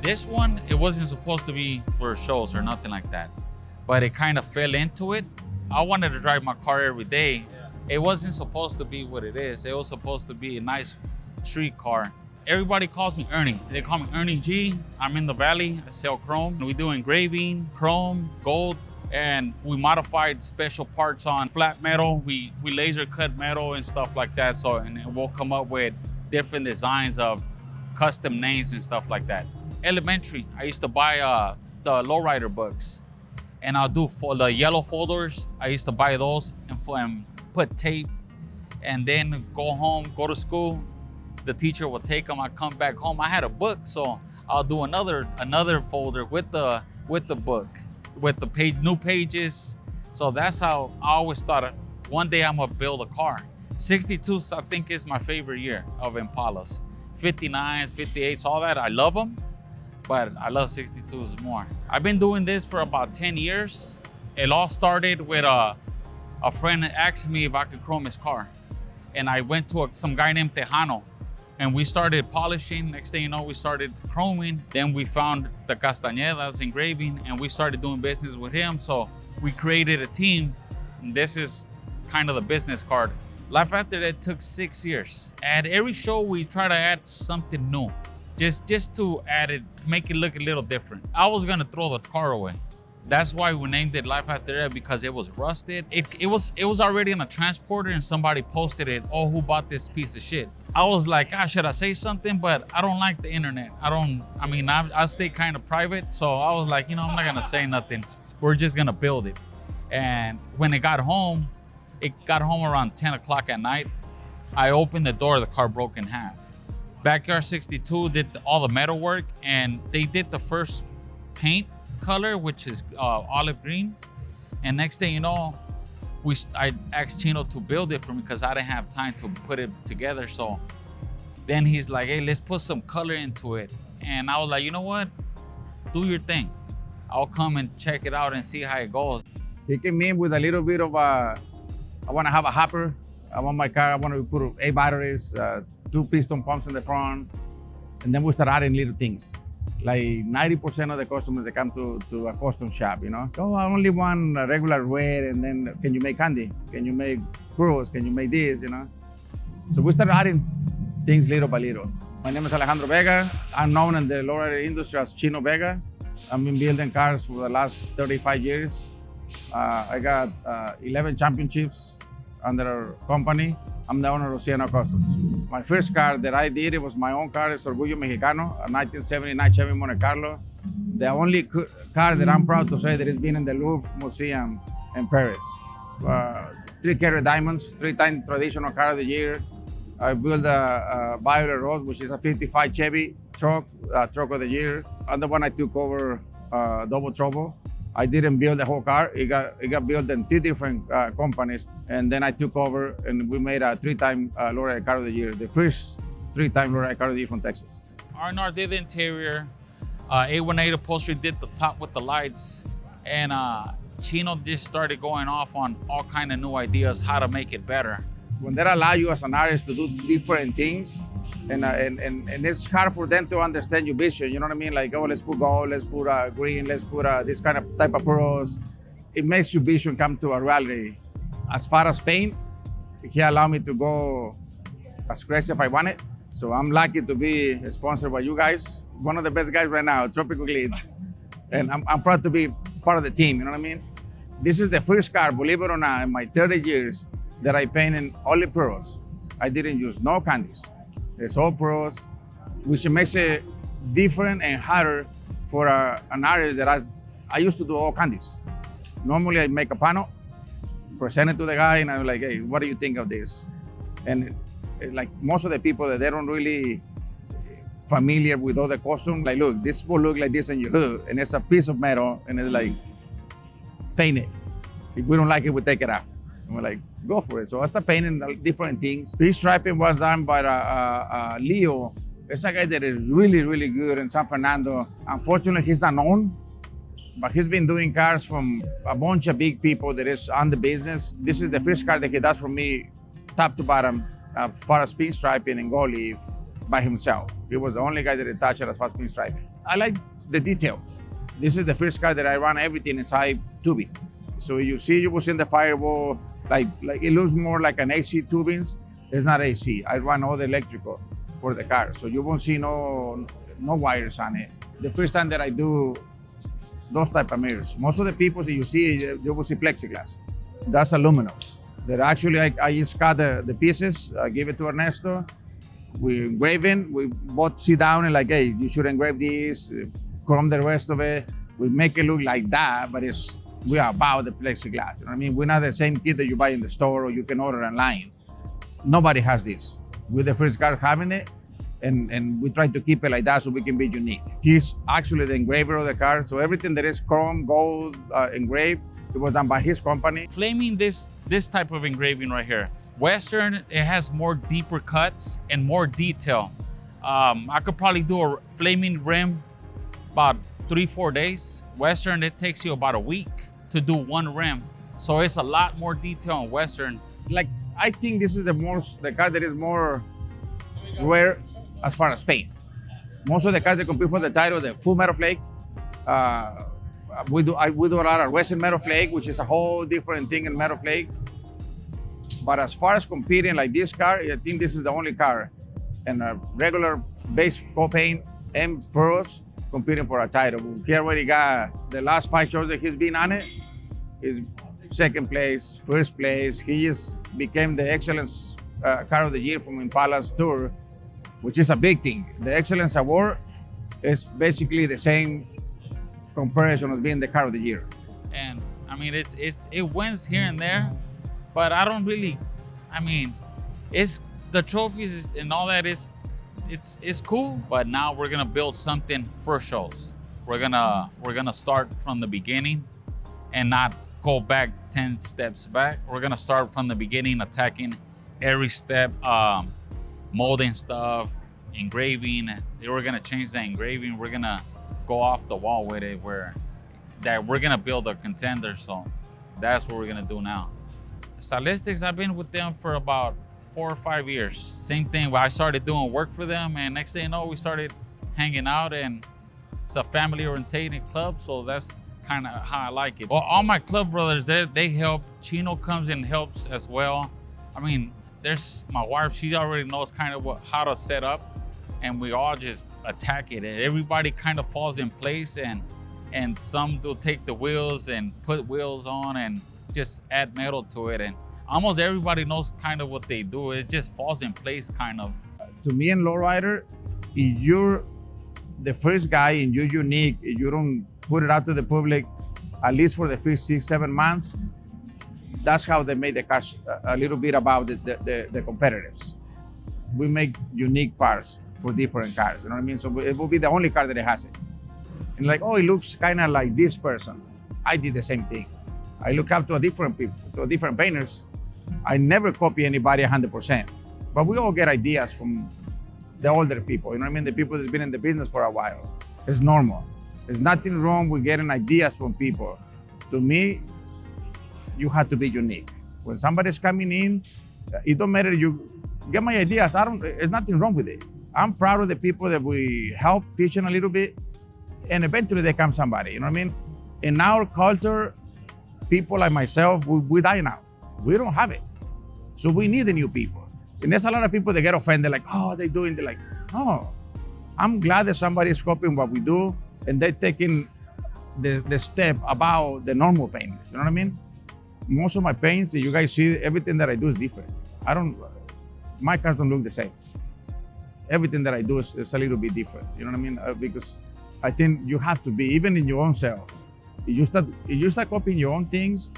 This one, it wasn't supposed to be for shows or nothing like that, but it kind of fell into it. I wanted to drive my car every day. It wasn't supposed to be what it is. It was supposed to be a nice street car. Everybody calls me Ernie. They call me Ernie G. I'm in the Valley. I sell chrome. We do engraving, chrome, gold, and we modified special parts on flat metal. We laser cut metal and stuff like that. So, and we'll come up with different designs of custom names and stuff like that. Elementary, I used to buy the Lowrider books, and I'll do for the yellow folders. I used to buy those and put tape, and then go home, go to school. The teacher will take them. I come back home. I had a book, so I'll do another folder with the book, with the new pages. So that's how I always thought one day I'm gonna build a car. 62s, I think, is my favorite year of Impalas. 59s, 58s, all that, I love them, but I love 62s more. I've been doing this for about 10 years. It all started with a friend asked me if I could chrome his car. And I went to some guy named Tejano, and we started polishing. Next thing you know, we started chroming. Then we found the Castañedas engraving, and we started doing business with him. So we created a team. And this is kind of the business card. Life After That took 6 years. At every show, we try to add something new, just to add it, make it look a little different. I was gonna throw the car away. That's why we named it Life After That, because it was rusted. It was already on a transporter, and somebody posted it, oh, who bought this piece of shit? I was like, gosh, should I say something? But I don't like the internet. I stay kind of private. So I was like, I'm not gonna say nothing. We're just gonna build it. And when it got home around 10 o'clock at night. I opened the door, the car broke in half. Backyard 62 did all the metal work, and they did the first paint color, which is olive green. And next thing you know, I asked Chino to build it for me because I didn't have time to put it together. So then he's like, hey, let's put some color into it. And I was like, you know what? Do your thing. I'll come and check it out and see how it goes. He came in with a little bit of I want to have a hopper. I want my car, I want to put 8 batteries, 2 piston pumps in the front. And then we start adding little things. Like 90% of the customers that come to a custom shop, oh, I only want a regular red, and then can you make candy? Can you make pearls? Can you make this, So we started adding things little by little. My name is Alejandro Vega. I'm known in the lowrider industry as Chino Vega. I've been building cars for the last 35 years. I got 11 championships under our company. I'm the owner of Sienna Customs. My first car that I did, it was my own car, it's Orgullo Mexicano, a 1979 Chevy Monte Carlo. The only car that I'm proud to say that has been in the Louvre Museum in Paris. 3-carat diamonds, 3-time traditional car of the year. I built a Violet Rose, which is a 55 Chevy truck of the year. And the one I took over double trouble. I didn't build the whole car. It got built in 2 different companies. And then I took over, and we made a 3-time Lowrider Car of the Year, the first 3-time Lowrider Car of the Year from Texas. R&R did the interior. 818 Upholstery did the top with the lights. And Chino just started going off on all kind of new ideas how to make it better. When they allow you as an artist to do different things, and it's hard for them to understand your vision, you know what I mean? Like, oh, let's put gold, let's put green, let's put this kind of type of pearls. It makes your vision come to a reality. As far as paint, he allowed me to go as crazy if I want it. So I'm lucky to be sponsored by you guys. One of the best guys right now, Tropical Glitz. And I'm proud to be part of the team, you know what I mean? This is the first car, believe it or not, in my 30 years that I painted only pearls. I didn't use no candies. It's all pearls, which makes it different and harder for an artist that I used to do all candies. Normally I make a panel, present it to the guy, and I'm like, hey, what do you think of this? And like most of the people that they don't really familiar with all the costume, like, look, this will look like this in your hood, and it's a piece of metal, and it's like, paint it. If we don't like it, we take it off. And we're like, go for it. So I started painting different things. Pinstriping was done by Leo. It's a guy that is really, really good in San Fernando. Unfortunately, he's not known, but he's been doing cars from a bunch of big people that is on the business. This is the first car that he does for me, top to bottom, as far as pinstriping and gold leaf by himself. He was the only guy that touched it as far as pinstriping. I like the detail. This is the first car that I run everything inside tubing. So you will see in the firewall, like it looks more like an AC tubings. It's not AC. I run all the electrical for the car. So you won't see no wires on it. The first time that I do those type of mirrors, most of the people that you see, you will see plexiglass. That's aluminum. That actually, I just cut the pieces, I give it to Ernesto. We engrave it. We both sit down and like, hey, you should engrave this, chrome the rest of it. We make it look like that, but we are about the plexiglass. You know what I mean? We're not the same kit that you buy in the store or you can order online. Nobody has this. We're the first car having it, and we try to keep it like that so we can be unique. He's actually the engraver of the car, so everything that is chrome, gold, engraved, it was done by his company. Flaming this type of engraving right here. Western, it has more deeper cuts and more detail. I could probably do a flaming rim about 3-4 days. Western, it takes you about a week to do one rim. So it's a lot more detail on Western. Like, I think this is the car that is more rare as far as paint. Most of the cars that compete for the title, the full metal flake, we do a lot of resin metal flake, which is a whole different thing in metal flake. But as far as competing like this car, I think this is the only car and a regular base coat paint and pearls competing for a title. He already got the last 5 shows that he's been on it. He's second place, first place. He just became the Excellence Car of the Year from Impala's tour, which is a big thing. The Excellence Award is basically the same comparison as being the Car of the Year. And I mean, it wins here and there, but I don't really, I mean, it's the trophies and all that it's cool, but now we're gonna build something for shows. We're gonna start from the beginning and not go back 10 steps back. We're gonna start from the beginning, attacking every step, molding stuff, engraving. We're gonna change the engraving. We're gonna go off the wall with it, we're gonna build a contender. So that's what we're gonna do now. Stylistics, I've been with them for about 4 or 5 years. Same thing, I started doing work for them, and next thing you know, we started hanging out, and it's a family-oriented club, so that's kind of how I like it. Well, all my club brothers, they help. Chino comes and helps as well. I mean, there's my wife, she already knows kind of how to set up, and we all just attack it. And everybody kind of falls in place, and some will take the wheels and put wheels on and just add metal to it. And almost everybody knows kind of what they do. It just falls in place kind of. To me and Lowrider, if you're the first guy and you're unique, if you don't put it out to the public, at least for the first 6-7 months, that's how they made the cars a little bit about the competitors. We make unique parts for different cars, you know what I mean? So it will be the only car that it has it. And like, oh, it looks kind of like this person. I did the same thing. I look up to different painters. I never copy anybody 100%, but we all get ideas from the older people, you know what I mean? The people that's been in the business for a while. It's normal. There's nothing wrong with getting ideas from people. To me, you have to be unique. When somebody's coming in, it don't matter, you get my ideas. There's nothing wrong with it. I'm proud of the people that we help teaching a little bit, and eventually they come somebody, you know what I mean? In our culture, people like myself, we die now. We don't have it. So we need the new people. And there's a lot of people that get offended, like, oh, they're like, no. I'm glad that somebody is copying what we do, and they're taking the step about the normal painters, you know what I mean? Most of my paints, you guys see, everything that I do is different. My cars don't look the same. Everything that I do is a little bit different, you know what I mean? Because I think you have to be, even in your own self. If you start copying your own things,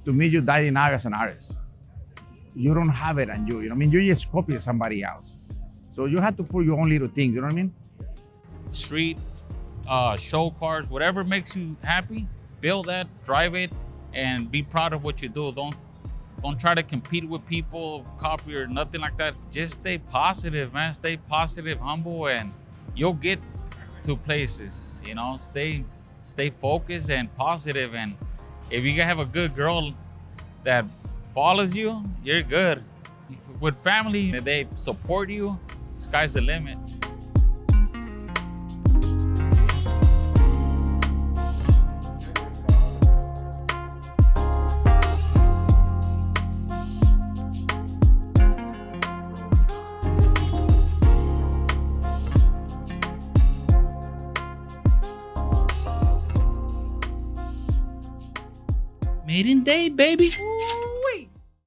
to me, you die now as an artist. You don't have it on you, you know what I mean? You just copy somebody else. So you have to put your own little things, you know what I mean? Street, show cars, whatever makes you happy, build that, drive it, and be proud of what you do. Don't try to compete with people, copy or nothing like that. Just stay positive, man. Stay positive, humble, and you'll get to places, you know? Stay focused and positive, and if you have a good girl that follows you, you're good. With family, if they support you, sky's the limit. maiden day, baby.